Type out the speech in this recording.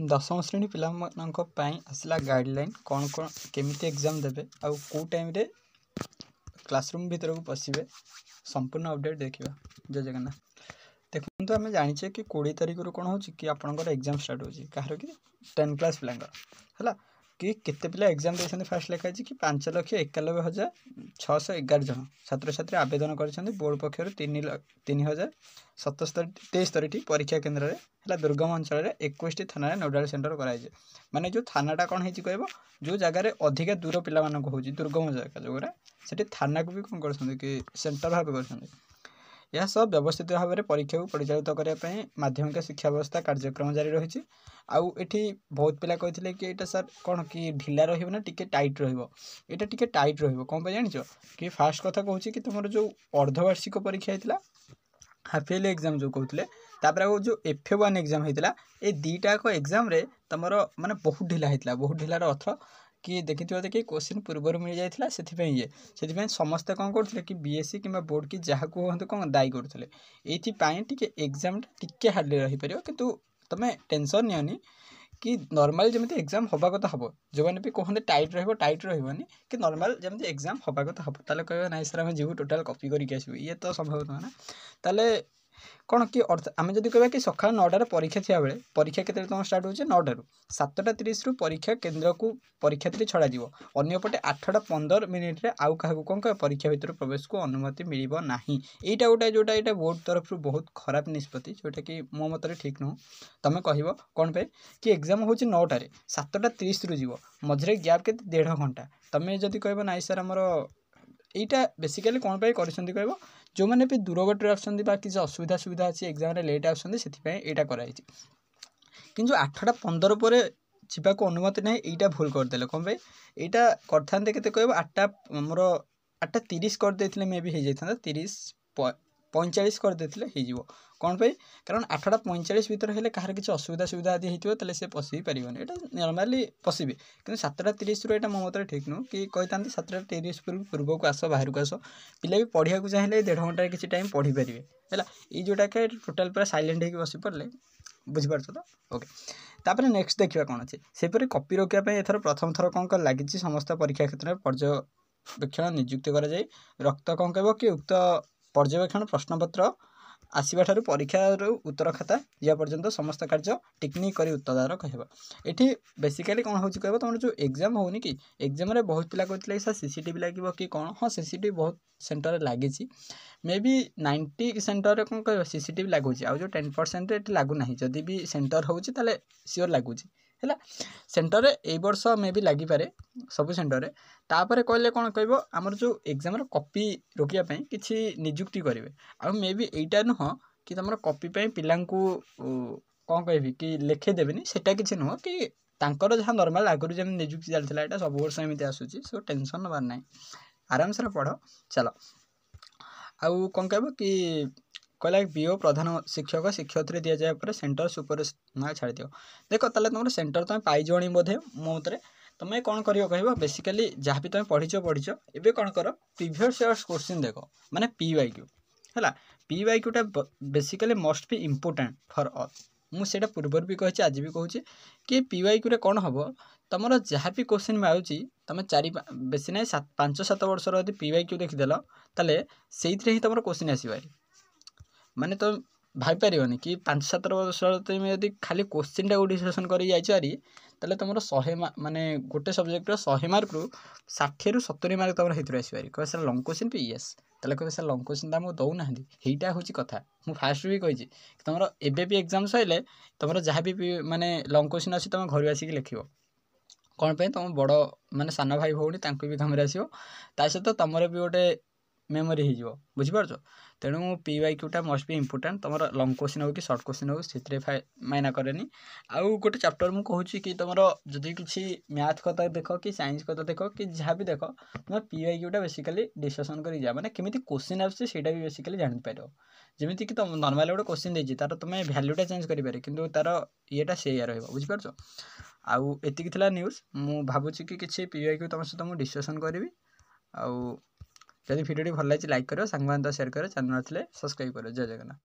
दशम श्रेणी पाई आसला गाइडलाइन कौन कौन केमिति एग्जाम देवे आउ को टाइम रे क्लासरूम भीतर को पशिबे संपूर्ण अपडेट देखा। जय जगन्नाथ। देखो तो आम जाचे कि 20 तारिख रू कौन हो कि आपंकर एग्जाम स्टार्ट हो कहार कि 10 क्लास पिला कि केते पिला एग्जाम देते फास्ट लिखाई कि 5,91,611 जन छात्र छात्री आवेदन कर बोर्ड पक्षर 3,073 परीक्षा केन्द्र में दुर्गम अंचल 21 थाना नोडाल सेंटर कराई माने जो थानाटा कौन हो कह जो जगार अधिका दूर पिला हो दुर्गम जगह जो से थाना को भी कौन कर सेंटर भाव कर यह सब व्यवस्थित भाव में परीक्षा को परिचालित करने माध्यमिक शिक्षा व्यवस्था कार्यक्रम जारी रही। आउ एठी बहुत पिला कहते कि यहाँ सर कौन कि ढिला रहा टी टाइट रहा टी टाइट रौन जान कि फास्ट कथा कहूँ कि तुम जो अर्धवार्षिक परीक्षा होता हाफ इयरली एग्जाम जो कहते तापर जो F1 एग्जाम होता ये दुईटा एग्जाम रे तुम माने बहुत ढिला होता बहुत ढिलार अर्थ कि देखी देखिए क्वेश्चन पूर्व मिल जाता से समस्ते कौन करते कि बीएससी कि बोर्ड की जहाँ कहते कौन दायी करते ये एग्जाम टी हार्डली रही पार कि तुम टेंशन नियनि कि नॉर्मल जमी एग्जाम हवा कथा हम जो मैंने भी कहते टाइट रही कि नॉर्मल जमी एग्जाम हवा कथा हम ताले कह ना सर आम जीव टोटाल कॉपी करके आसू ये तो संभव नुह ना ताले कौन कि अर्थ आम जब कह कि सका 9टार परीक्षा थी बेले परीक्षा के तुम स्टार्ट हो 9टारू 7:30 रु परीक्षा केन्द्र को परीक्षार्थी छड़ा अंपटे 8:15 मिनिट आउ क्या कौन कह परीक्षा भितर प्रवेश को अनुमति मिल ना यहाँ गोटे जोटा यहाँ बोर्ड तरफ बहुत खराब निष्पत्ति जोटा कि मो मत ठीक नुह तुम कह कौन पे कि एग्जाम हूँ 9टार 7:30 रु जीव मझे गैप के 1.5 घंटा तुम जब कह ना सर आमर यहाँ बेसिकाली कौन पे कह जो मैंने भी दूर बाटर आस असुविधा सुविधा अच्छी एग्जाम लेट आसपाई कराई कि 8:15 पर जावाक अनुमति ना यहाँ भूल करदे कौन पे यहाँ करते के कह 8:30 करदे मे भी हो जाता 30:45 करदे हो कौन पे कारण 8:45 भितर हेल्ले कहार किसी असुविधा सुविधा यदि होता से पशि पारे यहाँ नॉर्मली पशिबे कि 7:30 रु मो मत ठीक नुह कि कहता 7:30 पूर्व को आस बाहर को आस पिला भी पढ़ा चाहिए 1.5 घंटे किसी टाइम पढ़ी पारे है ये जोटा टोटाल पूरा साइलेंट हो बस पड़े बुझीपार तो ओके। तापर नेक्स्ट देखा कौन अच्छे सेपरी कॉपी रोकने एथर प्रथम थर कौन कर लगी समस्त परीक्षा क्षेत्र में पर्यवेक्षण नियुक्ति कर रक्त कौन कह कि उक्त पर्यवेक्षण प्रश्नपत्र आसवा ठारू परीक्षार उत्तर खाता या पर्यंत समस्त कार्य टिकनिक कर उत्तरदार कहवा ये बेसिकाली कौन हो कह तुम जो एग्जाम होनी कि एग्जाम रे बहुत पिला कहते सर सीसीटीवी लगे कि कौन हाँ सीसीटीवी बहुत सेंटर लगी मे बी 90 सेंटर कौन कह सीसीटीवी लगुच आ जो 10% लगुना जदि भी सेंटर होते सियोर लगुच है सेंटर ए वर्ष मे भी लगिपारे सब सेंटर तापर कहले कौन कह आमर जो एग्जाम कॉपी रोकने किसी निजुक्ति करेंगे आ मे भी यहीटा नुह कि तुम कॉपी पिला कौन कह कि लिखे देवेनि सेटा किसी नुह कि तांकर जहाँ नॉर्मल आगुरी जमी निजुक्ति चलता है सब वर्ष एमती आसूसी सो टेंशन नबार ना आराम से पढ़ चलो आउ कौन कह कि कहला बीओ प्रधान शिक्षक शिक्षयित्री दि जाए पर सेंटर सुपर छाड़ दियो देख ताले तुम सेंटर तुम पाइज बोधे मो मत तुम कौन कर कह बेसिकाली जहाँ भी तुम पढ़ीच एवं कौन कर प्रीवियस इयर्स क्वेश्चन देख माने PYQ है PYQटा basically must be important for all मुझे पूर्व भी कही आज भी कहूँ कि PYQ कौन हम तुम जहाँ भी क्वेश्चन में आऊँगी तुम 4 बेसी ना 5-7 वर्षर यदि PYQ देखीदेल ताले से ही तुम क्वेश्चन आसपारे माने तो भाई पारिबनी कि 5-7 वर्ष तुम यदि खाली क्वेश्चन टाक डिस्कसन कर ताले तुम 100 माने गोटे सब्जेक्ट 100 मार्क रु 60 ରୁ 70 मार्क तुम हित आसपारे कह सर लंग क्वेश्चन भी येस ताले कह सर लंग क्वेश्चन आमको दौना यहीटा हूँ कथा मुझे फास्ट भी कही तुम एबे भी एग्जाम सैले तुम जहाँ भी माने लंग क्वेश्चन अच्छी तुम घर आसिक लिख कौन पे तुम बड़ माने सान भाई भौणी भी काम आसो ता सहित तुम भी गोटे मेमोरी हो बुझीपार तेणु PYQटा मस्ट बी इम्पोर्टाट तुम लंग क्वेश्चन हो कि सर्ट क्वेश्चन हो से मायना करेनि आउ गोटे चैप्टर मुझे कहूँ कि तुम जदि किसी मैथ कथा देख कि साइंस कथा देख कि जहाँ भी देख तुम PYQटा बेसिकाली डिस्कसन कर जा माने केमिति क्वेश्चन आसे भी बेसिकाली जापर जमीती कि तुम नॉर्मल गोटे क्वेश्चन देती तार तुम भैल्यूटा चेंज करें कि तार येटा से बुझीपार आउ एतिकी थिला न्यूज़ मु भावुची कि किसी PYQ तुम सहित मुझे डिस्कसन करी आउ जदि भिडियो भल लगी लाइक करो सांग सेयार करो चैनल सब्सक्राइब करो। जय जगन्नाथ।